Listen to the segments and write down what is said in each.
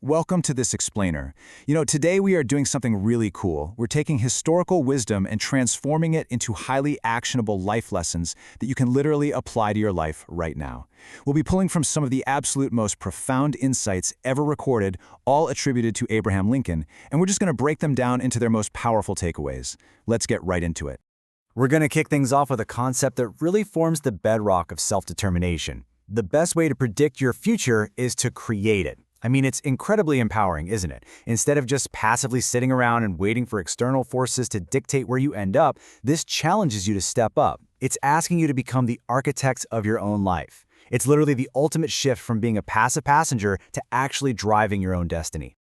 Welcome to this explainer. Today we are doing something really cool. We're taking historical wisdom and transforming it into highly actionable life lessons that you can literally apply to your life right now. We'll be pulling from some of the absolute most profound insights ever recorded, all attributed to Abraham Lincoln, and we're just going to break them down into their most powerful takeaways. Let's get right into it. We're going to kick things off with a concept that really forms the bedrock of self-determination. The best way to predict your future is to create it. It's incredibly empowering, isn't it? Instead of just passively sitting around and waiting for external forces to dictate where you end up, this challenges you to step up. It's asking you to become the architect of your own life. It's literally the ultimate shift from being a passive passenger to actually driving your own destiny.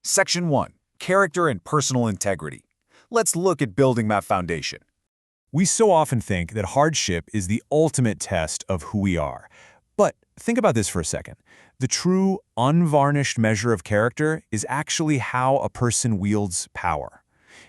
Section 1. Character and personal integrity. Let's look at building that foundation. We so often think that hardship is the ultimate test of who we are. But think about this for a second. The true, unvarnished measure of character is actually how a person wields power.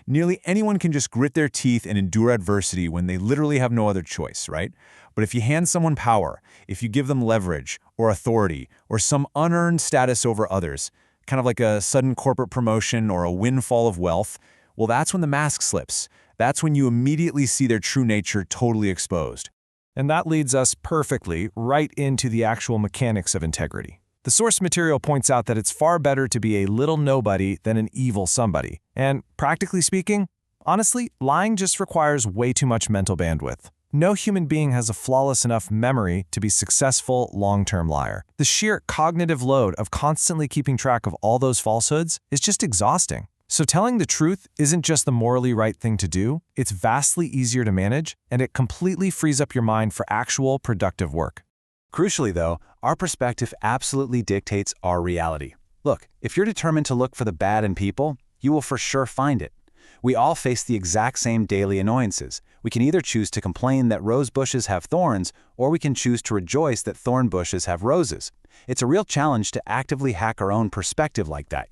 Nearly anyone can just grit their teeth and endure adversity when they literally have no other choice, right? But if you hand someone power, if you give them leverage or authority or some unearned status over others, kind of like a sudden corporate promotion or a windfall of wealth, well, that's when the mask slips. That's when you immediately see their true nature totally exposed. And that leads us perfectly right into the actual mechanics of integrity. The source material points out that it's far better to be a little nobody than an evil somebody. And practically speaking, honestly, lying just requires way too much mental bandwidth. No human being has a flawless enough memory to be a successful long-term liar. The sheer cognitive load of constantly keeping track of all those falsehoods is just exhausting. So telling the truth isn't just the morally right thing to do, it's vastly easier to manage, and it completely frees up your mind for actual productive work. Crucially, though, our perspective absolutely dictates our reality. Look, if you're determined to look for the bad in people, you will for sure find it. We all face the exact same daily annoyances. We can either choose to complain that rose bushes have thorns, or we can choose to rejoice that thorn bushes have roses. It's a real challenge to actively hack our own perspective like that,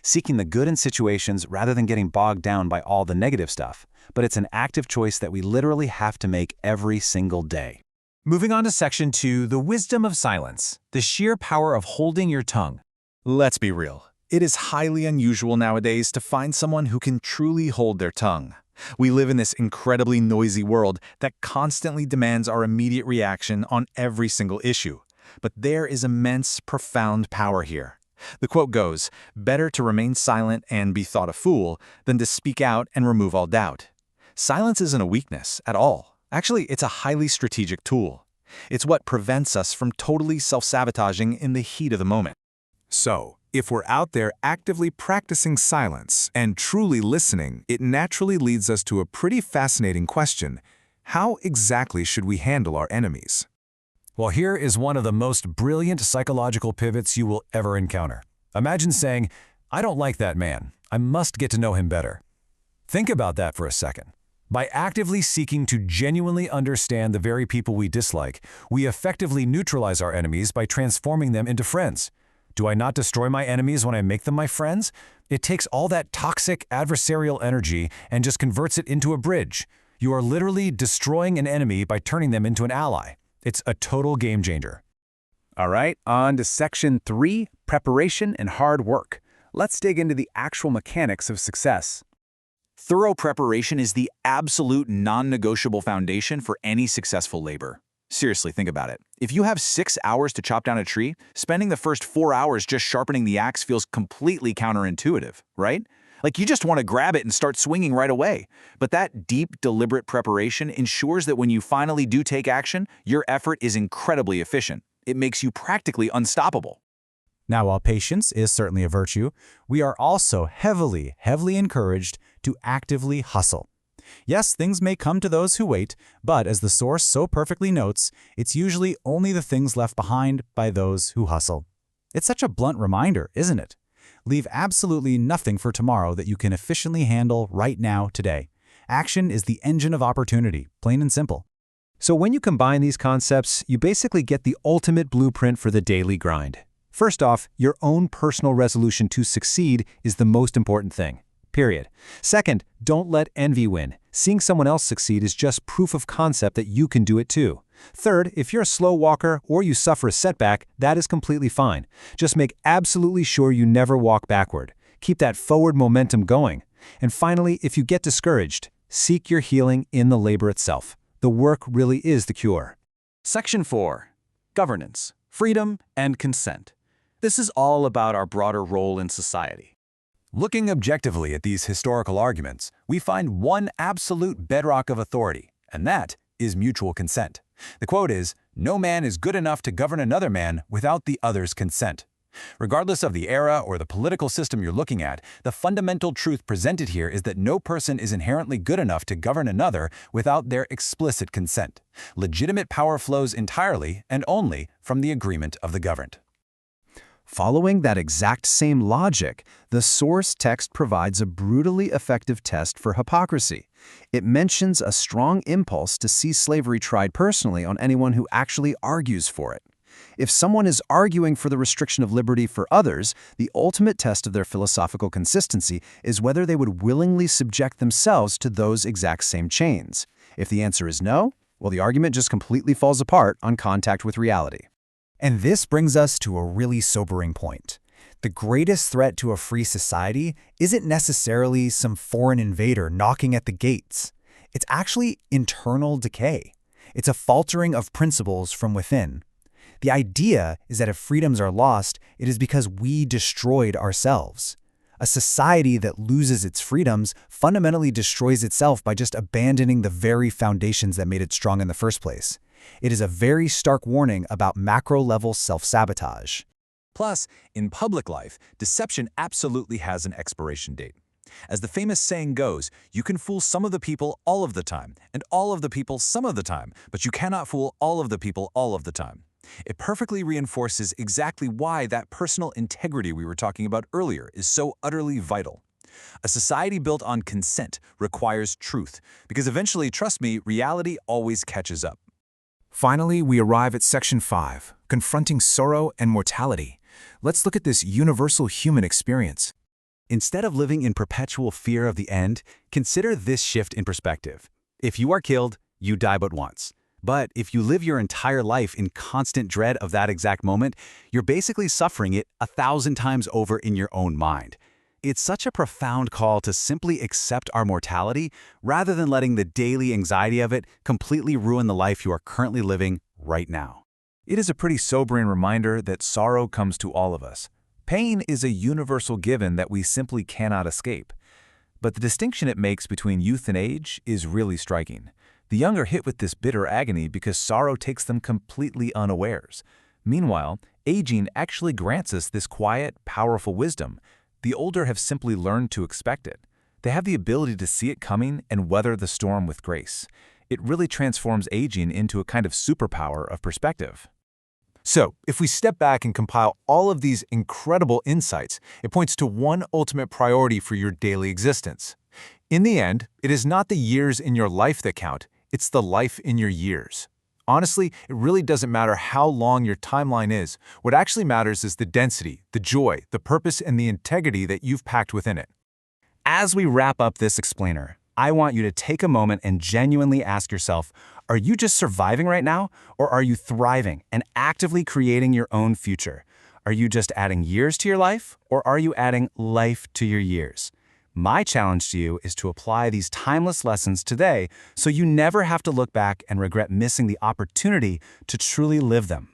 Seeking the good in situations rather than getting bogged down by all the negative stuff. But it's an active choice that we literally have to make every single day. Moving on to Section 2, the wisdom of silence, the sheer power of holding your tongue. Let's be real. It is highly unusual nowadays to find someone who can truly hold their tongue. We live in this incredibly noisy world that constantly demands our immediate reaction on every single issue. But there is immense, profound power here. The quote goes, "Better to remain silent and be thought a fool than to speak out and remove all doubt." Silence isn't a weakness at all. Actually, it's a highly strategic tool. It's what prevents us from totally self-sabotaging in the heat of the moment. So, if we're out there actively practicing silence and truly listening, it naturally leads us to a pretty fascinating question. How exactly should we handle our enemies? Well, here is one of the most brilliant psychological pivots you will ever encounter. Imagine saying, "I don't like that man. I must get to know him better." Think about that for a second. By actively seeking to genuinely understand the very people we dislike, we effectively neutralize our enemies by transforming them into friends. Do I not destroy my enemies when I make them my friends? It takes all that toxic adversarial energy and just converts it into a bridge. You are literally destroying an enemy by turning them into an ally. It's a total game changer. All right, on to Section 3, preparation and hard work. Let's dig into the actual mechanics of success. Thorough preparation is the absolute non-negotiable foundation for any successful labor. Seriously, think about it. If you have 6 hours to chop down a tree, spending the first 4 hours just sharpening the axe feels completely counterintuitive, right? Like you just want to grab it and start swinging right away. But that deep, deliberate preparation ensures that when you finally do take action, your effort is incredibly efficient. It makes you practically unstoppable. Now, while patience is certainly a virtue, we are also heavily encouraged to actively hustle. Yes, things may come to those who wait, but as the source so perfectly notes, it's usually only the things left behind by those who hustle. It's such a blunt reminder, isn't it? Leave absolutely nothing for tomorrow that you can efficiently handle right now, today. Action is the engine of opportunity, plain and simple. So when you combine these concepts, you basically get the ultimate blueprint for the daily grind. First off, your own personal resolution to succeed is the most important thing. Period. Second, don't let envy win. Seeing someone else succeed is just proof of concept that you can do it too. Third, if you're a slow walker or you suffer a setback, that is completely fine. Just make absolutely sure you never walk backward. Keep that forward momentum going. And finally, if you get discouraged, seek your healing in the labor itself. The work really is the cure. Section 4. Governance, freedom, and consent. This is all about our broader role in society. Looking objectively at these historical arguments, we find one absolute bedrock of authority, and that is mutual consent. The quote is, "No man is good enough to govern another man without the other's consent." Regardless of the era or the political system you're looking at, the fundamental truth presented here is that no person is inherently good enough to govern another without their explicit consent. Legitimate power flows entirely and only from the agreement of the governed. Following that exact same logic, the source text provides a brutally effective test for hypocrisy. It mentions a strong impulse to see slavery tried personally on anyone who actually argues for it. If someone is arguing for the restriction of liberty for others, the ultimate test of their philosophical consistency is whether they would willingly subject themselves to those exact same chains. If the answer is no, well, the argument just completely falls apart on contact with reality. And this brings us to a really sobering point. The greatest threat to a free society isn't necessarily some foreign invader knocking at the gates. It's actually internal decay. It's a faltering of principles from within. The idea is that if freedoms are lost, it is because we destroyed ourselves. A society that loses its freedoms fundamentally destroys itself by just abandoning the very foundations that made it strong in the first place. It is a very stark warning about macro-level self-sabotage. Plus, in public life, deception absolutely has an expiration date. As the famous saying goes, you can fool some of the people all of the time, and all of the people some of the time, but you cannot fool all of the people all of the time. It perfectly reinforces exactly why that personal integrity we were talking about earlier is so utterly vital. A society built on consent requires truth, because eventually, trust me, reality always catches up. Finally, we arrive at Section 5, confronting sorrow and mortality. Let's look at this universal human experience. Instead of living in perpetual fear of the end, consider this shift in perspective. If you are killed, you die but once. But if you live your entire life in constant dread of that exact moment, you're basically suffering it 1,000 times over in your own mind. It's such a profound call to simply accept our mortality rather than letting the daily anxiety of it completely ruin the life you are currently living right now. It is a pretty sobering reminder that sorrow comes to all of us. Pain is a universal given that we simply cannot escape. But the distinction it makes between youth and age is really striking. The young are hit with this bitter agony because sorrow takes them completely unawares. Meanwhile, aging actually grants us this quiet, powerful wisdom. The older have simply learned to expect it. They have the ability to see it coming and weather the storm with grace. It really transforms aging into a kind of superpower of perspective. So, if we step back and compile all of these incredible insights, it points to one ultimate priority for your daily existence. In the end, it is not the years in your life that count, it's the life in your years. Honestly, it really doesn't matter how long your timeline is. What actually matters is the density, the joy, the purpose, and the integrity that you've packed within it. As we wrap up this explainer, I want you to take a moment and genuinely ask yourself, are you just surviving right now, or are you thriving and actively creating your own future? Are you just adding years to your life, or are you adding life to your years? My challenge to you is to apply these timeless lessons today so you never have to look back and regret missing the opportunity to truly live them.